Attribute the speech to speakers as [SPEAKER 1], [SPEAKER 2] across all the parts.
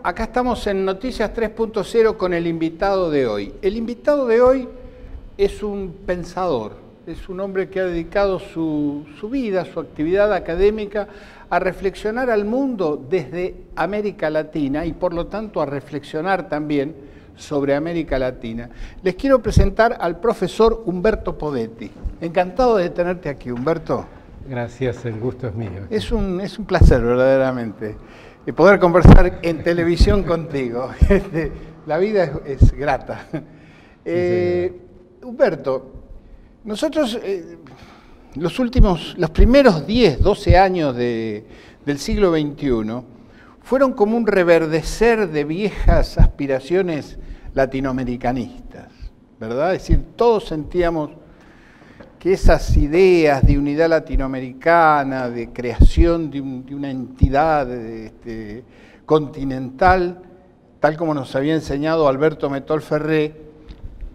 [SPEAKER 1] acá estamos en Noticias 3.0 con el invitado de hoy. El invitado de hoy es un pensador, es un hombre que ha dedicado su vida, su actividad académica a reflexionar al mundo desde América Latina y por lo tanto a reflexionar también sobre América Latina. Les quiero presentar al profesor Humberto Podetti. Encantado de tenerte aquí, Humberto.
[SPEAKER 2] Gracias, el gusto es mío.
[SPEAKER 1] Es un placer verdaderamente poder conversar en televisión contigo. La vida es grata. Humberto, nosotros los primeros 10, 12 años del siglo XXI fueron como un reverdecer de viejas aspiraciones latinoamericanistas, ¿verdad? Es decir, todos sentíamos que esas ideas de unidad latinoamericana, de creación de una entidad continental, tal como nos había enseñado Alberto Metol Ferré,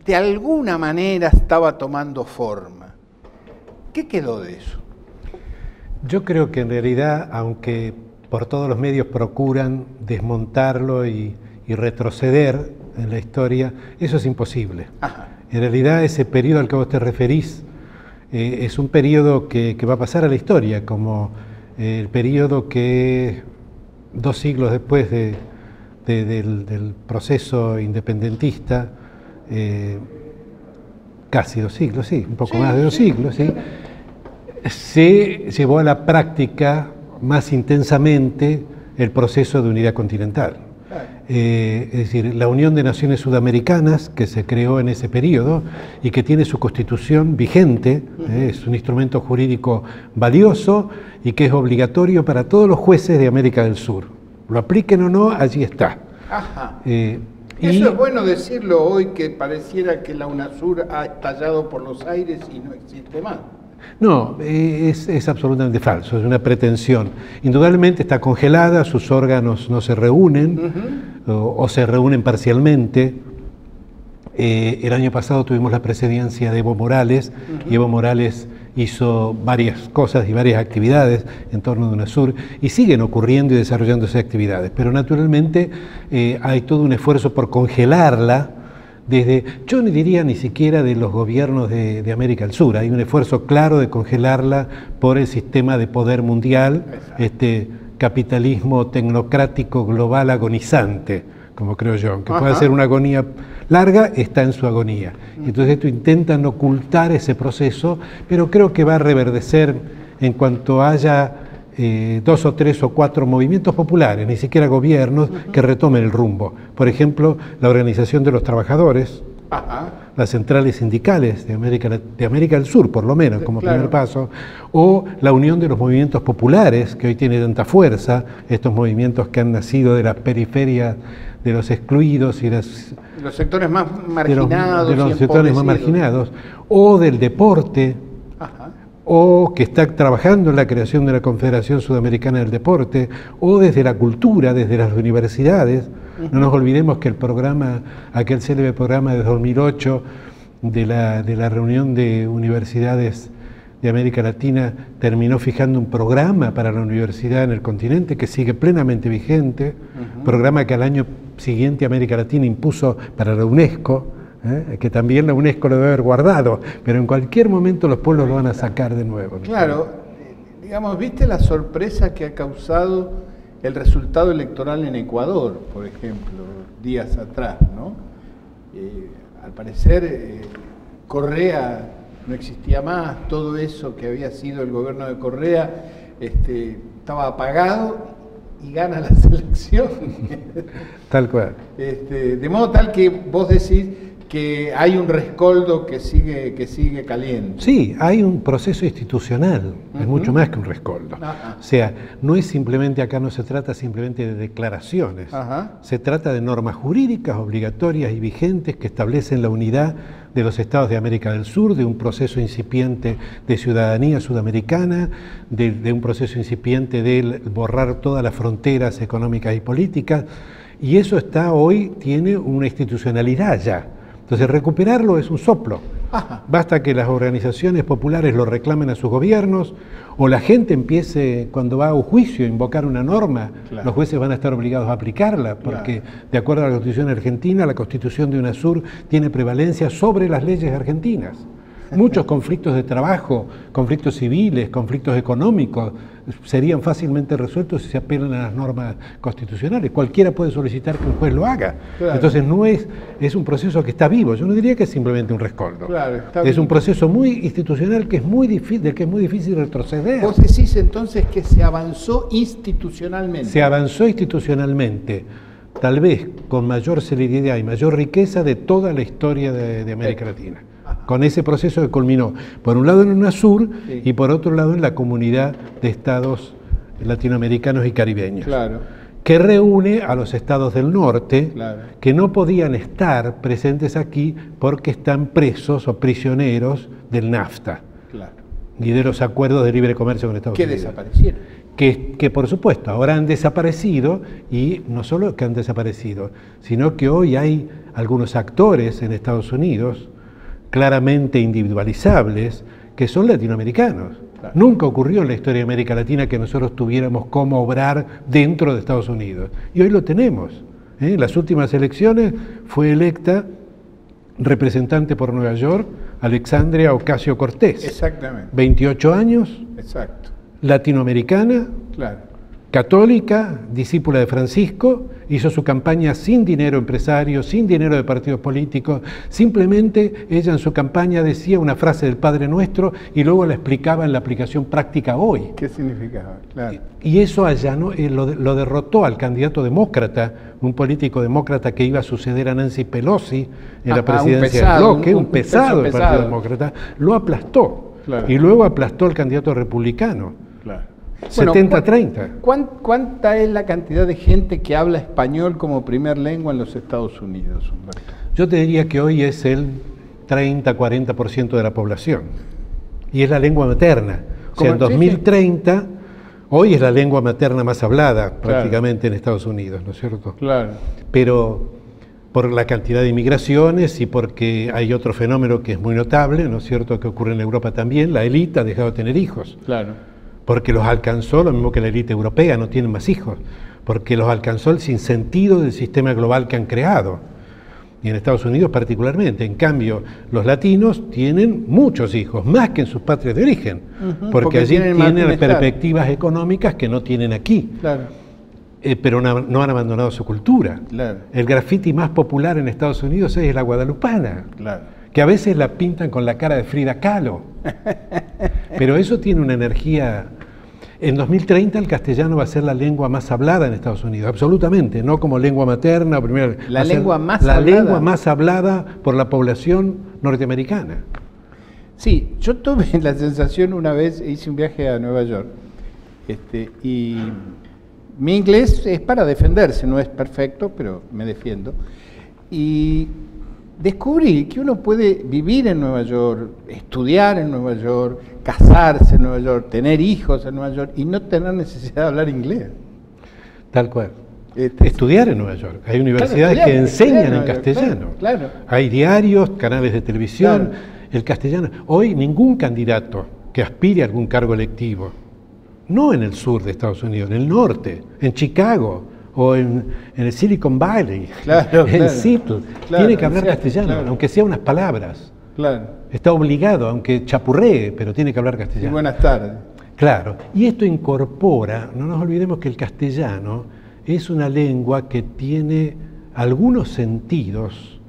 [SPEAKER 1] de alguna manera estaba tomando forma. ¿Qué quedó de eso?
[SPEAKER 2] Yo creo que en realidad, aunque por todos los medios procuran desmontarlo y retroceder en la historia, eso es imposible. Ajá. En realidad ese periodo al que vos te referís es un periodo que va a pasar a la historia, como el periodo que 2 siglos después del proceso independentista, casi 2 siglos, sí, un poco más de 2 siglos, ¿sí? Se llevó a la práctica más intensamente el proceso de unidad continental. Es decir, la Unión de Naciones Sudamericanas, que se creó en ese periodo y que tiene su constitución vigente, es un instrumento jurídico valioso y que es obligatorio para todos los jueces de América del Sur. Lo apliquen o no, allí está. Ajá.
[SPEAKER 1] Eso es bueno decirlo hoy, que pareciera que la UNASUR ha estallado por los aires y no existe más.
[SPEAKER 2] No, es absolutamente falso, es una pretensión. Indudablemente está congelada, sus órganos no se reúnen o se reúnen parcialmente. El año pasado tuvimos la presidencia de Evo Morales y Evo Morales hizo varias cosas y varias actividades en torno de UNASUR y siguen ocurriendo y desarrollándose actividades, pero naturalmente hay todo un esfuerzo por congelarla. Yo no diría ni siquiera de los gobiernos de América del Sur, hay un esfuerzo claro de congelarla por el sistema de poder mundial, este capitalismo tecnocrático global agonizante, como creo yo, aunque pueda ser una agonía larga, está en su agonía. Entonces esto intentan ocultar ese proceso, pero creo que va a reverdecer en cuanto haya 2 o 3 o 4 movimientos populares, ni siquiera gobiernos, que retomen el rumbo. Por ejemplo, la Organización de los Trabajadores, las centrales sindicales de América del Sur, por lo menos, como primer paso, o la Unión de los Movimientos Populares, que hoy tiene tanta fuerza, estos movimientos que han nacido de las periferias, de los excluidos y los
[SPEAKER 1] sectores más marginados,
[SPEAKER 2] de los sectores más marginados, o del deporte, o que está trabajando en la creación de la Confederación Sudamericana del Deporte, o desde la cultura, desde las universidades. No nos olvidemos que aquel célebre programa de 2008 de la reunión de universidades de América Latina terminó fijando un programa para la universidad en el continente que sigue plenamente vigente, programa que al año siguiente América Latina impuso para la UNESCO, que también la UNESCO lo debe haber guardado, pero en cualquier momento los pueblos lo van a sacar de nuevo.
[SPEAKER 1] Claro, digamos, ¿viste la sorpresa que ha causado el resultado electoral en Ecuador, por ejemplo, días atrás, ¿no? Al parecer, Correa no existía más, todo eso que había sido el gobierno de Correa estaba apagado y gana la selección.
[SPEAKER 2] Tal cual.
[SPEAKER 1] De modo tal que vos decís que hay un rescoldo que sigue caliente.
[SPEAKER 2] Sí, hay un proceso institucional, es mucho más que un rescoldo. O sea, no es simplemente, acá no se trata simplemente de declaraciones, se trata de normas jurídicas obligatorias y vigentes que establecen la unidad de los estados de América del Sur, de un proceso incipiente de ciudadanía sudamericana, de un proceso incipiente de borrar todas las fronteras económicas y políticas, y eso tiene una institucionalidad ya. Entonces recuperarlo es un soplo,
[SPEAKER 1] Ajá.
[SPEAKER 2] Basta que las organizaciones populares lo reclamen a sus gobiernos, o la gente empiece, cuando va a un juicio, a invocar una norma,
[SPEAKER 1] Claro.
[SPEAKER 2] los jueces van a estar obligados a aplicarla, porque de acuerdo a la Constitución argentina, la Constitución de UNASUR tiene prevalencia sobre las leyes argentinas. Muchos conflictos de trabajo, conflictos civiles, conflictos económicos, serían fácilmente resueltos si se apelan a las normas constitucionales. Cualquiera puede solicitar que un juez lo haga.
[SPEAKER 1] Claro.
[SPEAKER 2] Entonces es un proceso que está vivo. Yo no diría que es simplemente un rescoldo.
[SPEAKER 1] Claro, está
[SPEAKER 2] es
[SPEAKER 1] vivo.
[SPEAKER 2] un proceso muy institucional que es muy difícil, del que es muy difícil retroceder.
[SPEAKER 1] Vos decís entonces que se avanzó institucionalmente.
[SPEAKER 2] Se avanzó institucionalmente, tal vez con mayor celeridad y mayor riqueza de toda la historia de América Latina. Con ese proceso que culminó, por un lado en UNASUR
[SPEAKER 1] Sí.
[SPEAKER 2] y por otro lado en la comunidad de estados latinoamericanos y caribeños,
[SPEAKER 1] Claro,
[SPEAKER 2] que reúne a los estados del norte
[SPEAKER 1] Claro.
[SPEAKER 2] que no podían estar presentes aquí porque están presos o prisioneros del NAFTA
[SPEAKER 1] claro.
[SPEAKER 2] y de los acuerdos de libre comercio con Estados
[SPEAKER 1] Que
[SPEAKER 2] Unidos.
[SPEAKER 1] desaparecieron.
[SPEAKER 2] Que por supuesto ahora han desaparecido, y no solo que han desaparecido, sino que hoy hay algunos actores en Estados Unidos claramente individualizables que son latinoamericanos.
[SPEAKER 1] Claro.
[SPEAKER 2] Nunca ocurrió en la historia de América Latina que nosotros tuviéramos cómo obrar dentro de Estados Unidos. Y hoy lo tenemos. En las últimas elecciones fue electa representante por Nueva York Alexandria Ocasio-Cortez.
[SPEAKER 1] Exactamente.
[SPEAKER 2] 28 años,
[SPEAKER 1] Exacto.
[SPEAKER 2] latinoamericana,
[SPEAKER 1] Claro.
[SPEAKER 2] católica, discípula de Francisco, hizo su campaña sin dinero empresario, sin dinero de partidos políticos, simplemente ella en su campaña decía una frase del Padre Nuestro y luego la explicaba en la aplicación práctica hoy.
[SPEAKER 1] ¿Qué significaba? Claro.
[SPEAKER 2] Y eso allanó, lo derrotó al candidato demócrata, un político demócrata que iba a suceder a Nancy Pelosi en la presidencia del bloque, un pesado del Partido Demócrata, lo aplastó.
[SPEAKER 1] Claro.
[SPEAKER 2] Y luego aplastó al candidato republicano.
[SPEAKER 1] Claro.
[SPEAKER 2] 70-30.
[SPEAKER 1] ¿Cuánta es la cantidad de gente que habla español como primer lengua en los Estados Unidos, Humberto?
[SPEAKER 2] Yo te diría que hoy es el 30-40% de la población. Y es la lengua materna. O sea, en 2030, hoy es la lengua materna más hablada prácticamente en Estados Unidos, ¿no es cierto?
[SPEAKER 1] Claro.
[SPEAKER 2] Pero por la cantidad de inmigraciones y porque hay otro fenómeno que es muy notable, ¿no es cierto?, que ocurre en Europa también, la élite ha dejado de tener hijos.
[SPEAKER 1] Claro.
[SPEAKER 2] Porque los alcanzó, lo mismo que la élite europea, no tienen más hijos, porque los alcanzó el sinsentido del sistema global que han creado, y en Estados Unidos particularmente. En cambio, los latinos tienen muchos hijos, más que en sus patrias de origen, porque allí tienen perspectivas económicas que no tienen aquí,
[SPEAKER 1] Claro.
[SPEAKER 2] Pero no han abandonado su cultura.
[SPEAKER 1] Claro.
[SPEAKER 2] El graffiti más popular en Estados Unidos es la guadalupana,
[SPEAKER 1] Claro.
[SPEAKER 2] que a veces la pintan con la cara de Frida Kahlo. Pero eso tiene una energía. En 2030 el castellano va a ser la lengua más hablada en Estados Unidos, absolutamente, no como lengua materna.
[SPEAKER 1] La lengua más
[SPEAKER 2] la
[SPEAKER 1] hablada.
[SPEAKER 2] lengua más hablada por la población norteamericana.
[SPEAKER 1] Sí, yo tuve la sensación una vez, hice un viaje a Nueva York, y mi inglés es para defenderse, no es perfecto, pero me defiendo. Y descubrí que uno puede vivir en Nueva York, estudiar en Nueva York, casarse en Nueva York, tener hijos en Nueva York y no tener necesidad de hablar inglés.
[SPEAKER 2] Tal cual. Estudiar en Nueva York. Hay universidades que enseñan en castellano.
[SPEAKER 1] Claro.
[SPEAKER 2] Hay diarios, canales de televisión,
[SPEAKER 1] Claro.
[SPEAKER 2] el castellano. Hoy ningún candidato que aspire a algún cargo electivo, no en el sur de Estados Unidos, en el norte, en Chicago o en el Silicon Valley, en Seattle, tiene que hablar castellano, aunque sea unas palabras.
[SPEAKER 1] Claro.
[SPEAKER 2] Está obligado, aunque chapurree, pero tiene que hablar castellano.
[SPEAKER 1] Y buenas tardes.
[SPEAKER 2] Claro, y esto incorpora, no nos olvidemos que el castellano es una lengua que tiene algunos sentidos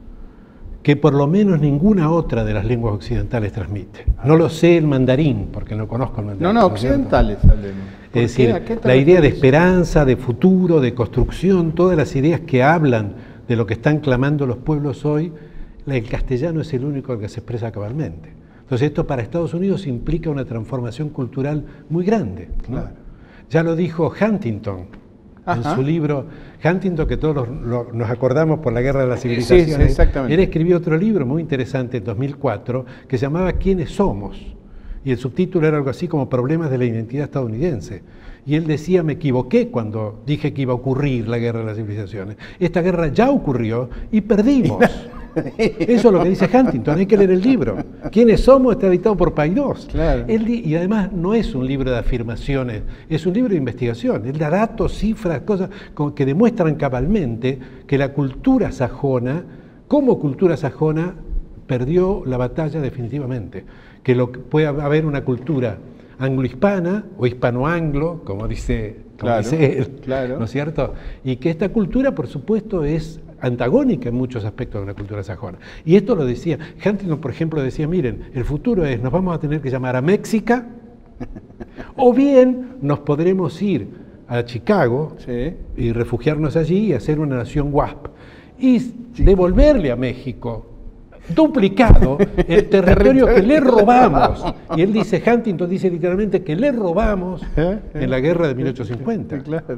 [SPEAKER 2] que por lo menos ninguna otra de las lenguas occidentales transmite. No lo sé el mandarín, porque no conozco el mandarín.
[SPEAKER 1] No, occidentales hablemos.
[SPEAKER 2] Es decir, la idea de esperanza, de futuro, de construcción, todas las ideas que hablan de lo que están clamando los pueblos hoy, el castellano es el único que se expresa cabalmente. Entonces esto para Estados Unidos implica una transformación cultural muy grande, ¿no?
[SPEAKER 1] Claro.
[SPEAKER 2] Ya lo dijo Huntington en su libro, Huntington, que todos nos acordamos por la Guerra de las Civilizaciones.
[SPEAKER 1] Sí, exactamente.
[SPEAKER 2] Él escribió otro libro muy interesante en 2004 que se llamaba ¿Quiénes somos? Y el subtítulo era algo así como Problemas de la identidad estadounidense. Y él decía, me equivoqué cuando dije que iba a ocurrir la Guerra de las Civilizaciones. Esta guerra ya ocurrió y perdimos. Eso es lo que dice Huntington, hay que leer el libro. ¿Quiénes somos? Está editado por Paidós.
[SPEAKER 1] Claro.
[SPEAKER 2] Y además no es un libro de afirmaciones, es un libro de investigación. Él da datos, cifras, cosas que demuestran cabalmente que la cultura sajona, como cultura sajona, perdió la batalla definitivamente. Que puede haber una cultura anglo-hispana o hispano-anglo, como dice él,
[SPEAKER 1] claro.
[SPEAKER 2] ¿no es cierto? Y que esta cultura, por supuesto, es antagónica en muchos aspectos de la cultura sajona. Y esto lo decía, Huntington, por ejemplo, decía, miren, el futuro es, nos vamos a tener que llamar a México, o bien nos podremos ir a Chicago y refugiarnos allí y hacer una nación WASP, y devolverle a México duplicado el territorio que le robamos. Y él dice, Huntington dice literalmente que le robamos en la guerra de 1850.
[SPEAKER 1] Claro.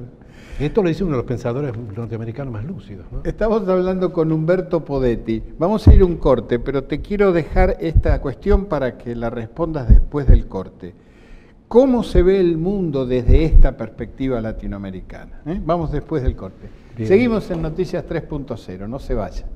[SPEAKER 2] Esto lo dice uno de los pensadores norteamericanos más lúcidos, ¿no?
[SPEAKER 1] Estamos hablando con Humberto Podetti. Vamos a ir a un corte, pero te quiero dejar esta cuestión para que la respondas después del corte. ¿Cómo se ve el mundo desde esta perspectiva latinoamericana? Vamos después del corte.
[SPEAKER 2] Bien.
[SPEAKER 1] Seguimos en Noticias 3.0, no se vayan.